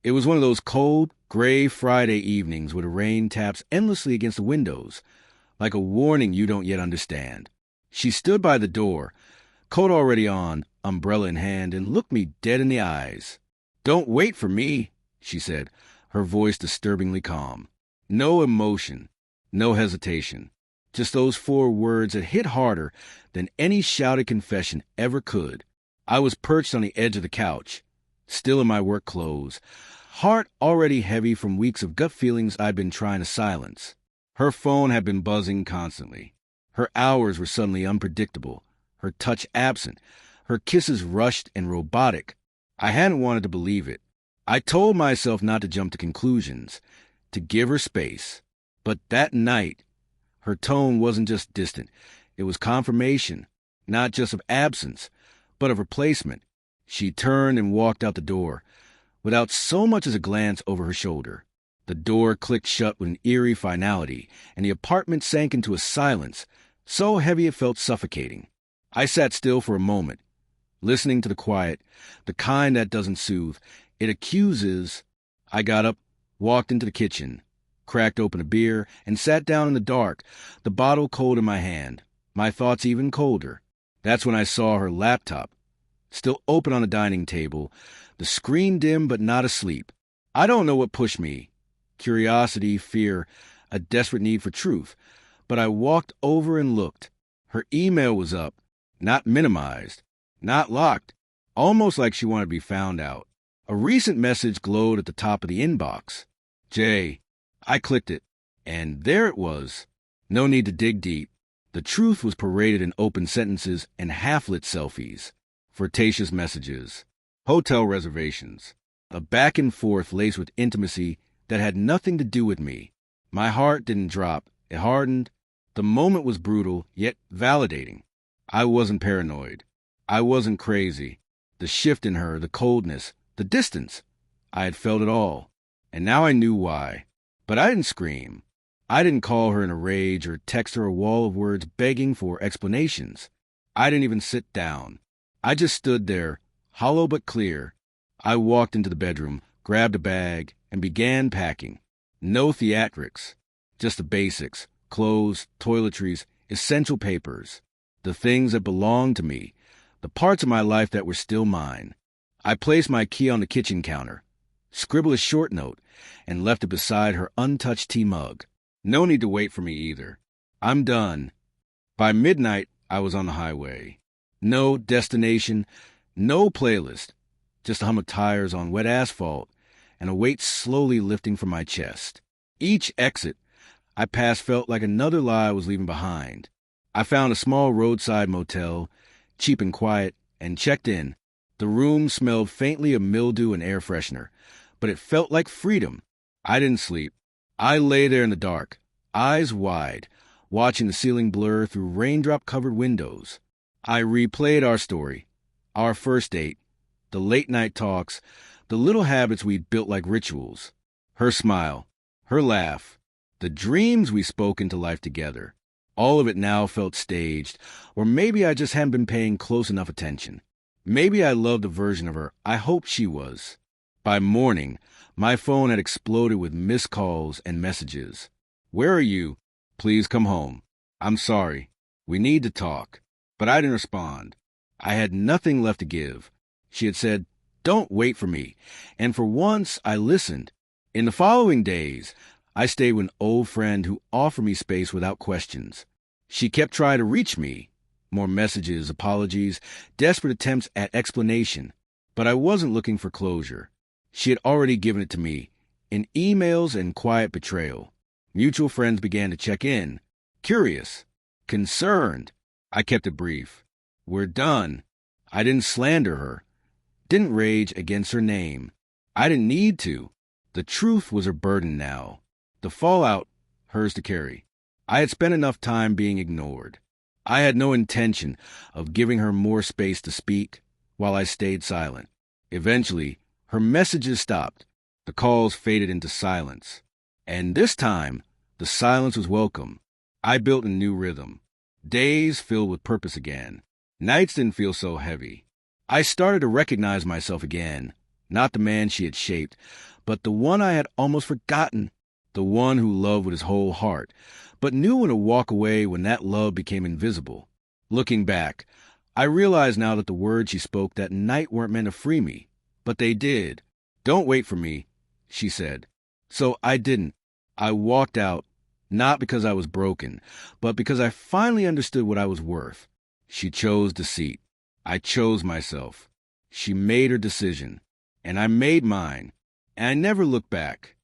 It was one of those cold, gray Friday evenings where the rain taps endlessly against the windows, like a warning you don't yet understand. She stood by the door, coat already on, umbrella in hand, and looked me dead in the eyes. "Don't wait for me," she said, her voice disturbingly calm. No emotion, no hesitation. Just those 4 words that hit harder than any shouted confession ever could. I was perched on the edge of the couch, still in my work clothes, heart already heavy from weeks of gut feelings I'd been trying to silence. Her phone had been buzzing constantly. Her hours were suddenly unpredictable, her touch absent, her kisses rushed and robotic. I hadn't wanted to believe it. I told myself not to jump to conclusions, to give her space. But that night, her tone wasn't just distant. It was confirmation, not just of absence, but of replacement. She turned and walked out the door, without so much as a glance over her shoulder. The door clicked shut with an eerie finality, and the apartment sank into a silence, so heavy it felt suffocating. I sat still for a moment, listening to the quiet, the kind that doesn't soothe. It accuses. I got up, walked into the kitchen, cracked open a beer, and sat down in the dark, the bottle cold in my hand, my thoughts even colder. That's when I saw her laptop, still open on the dining table, the screen dim but not asleep. I don't know what pushed me, curiosity, fear, a desperate need for truth, but I walked over and looked. Her email was up, not minimized, not locked, almost like she wanted to be found out. A recent message glowed at the top of the inbox. Jay. I clicked it, and there it was. No need to dig deep. The truth was paraded in open sentences and half-lit selfies, flirtatious messages, hotel reservations, a back and forth laced with intimacy that had nothing to do with me. My heart didn't drop. It hardened. The moment was brutal, yet validating. I wasn't paranoid. I wasn't crazy. The shift in her, the coldness, the distance. I had felt it all, and now I knew why. But I didn't scream. I didn't call her in a rage or text her a wall of words begging for explanations. I didn't even sit down. I just stood there, hollow but clear. I walked into the bedroom, grabbed a bag, and began packing. No theatrics, just the basics, clothes, toiletries, essential papers, the things that belonged to me, the parts of my life that were still mine. I placed my key on the kitchen counter, scribbled a short note, and left it beside her untouched tea mug. No need to wait for me either. I'm done. By midnight, I was on the highway. No destination, no playlist, just a hum of tires on wet asphalt and a weight slowly lifting from my chest. Each exit I passed felt like another lie I was leaving behind. I found a small roadside motel, cheap and quiet, and checked in. The room smelled faintly of mildew and air freshener, but it felt like freedom. I didn't sleep. I lay there in the dark, eyes wide, watching the ceiling blur through raindrop-covered windows. I replayed our story, our first date, the late-night talks, the little habits we'd built like rituals. Her smile, her laugh, the dreams we spoke into life together. All of it now felt staged, or maybe I just hadn't been paying close enough attention. Maybe I loved the version of her I hoped she was. By morning, my phone had exploded with missed calls and messages. "Where are you? Please come home. I'm sorry. We need to talk." But I didn't respond. I had nothing left to give. She had said, "Don't wait for me." And for once, I listened. In the following days, I stayed with an old friend who offered me space without questions. She kept trying to reach me. More messages, apologies, desperate attempts at explanation. But I wasn't looking for closure. She had already given it to me, in emails and quiet betrayal. Mutual friends began to check in, curious, concerned. I kept it brief. "We're done." I didn't slander her, didn't rage against her name. I didn't need to. The truth was her burden now. The fallout, hers to carry. I had spent enough time being ignored. I had no intention of giving her more space to speak while I stayed silent. Eventually, her messages stopped. The calls faded into silence. And this time, the silence was welcome. I built a new rhythm. Days filled with purpose again. Nights didn't feel so heavy. I started to recognize myself again, not the man she had shaped, but the one I had almost forgotten. The one who loved with his whole heart, but knew when to walk away when that love became invisible. Looking back, I realize now that the words she spoke that night weren't meant to free me, but they did. "Don't wait for me," she said. So I didn't. I walked out, not because I was broken, but because I finally understood what I was worth. She chose deceit. I chose myself. She made her decision, and I made mine, and I never looked back.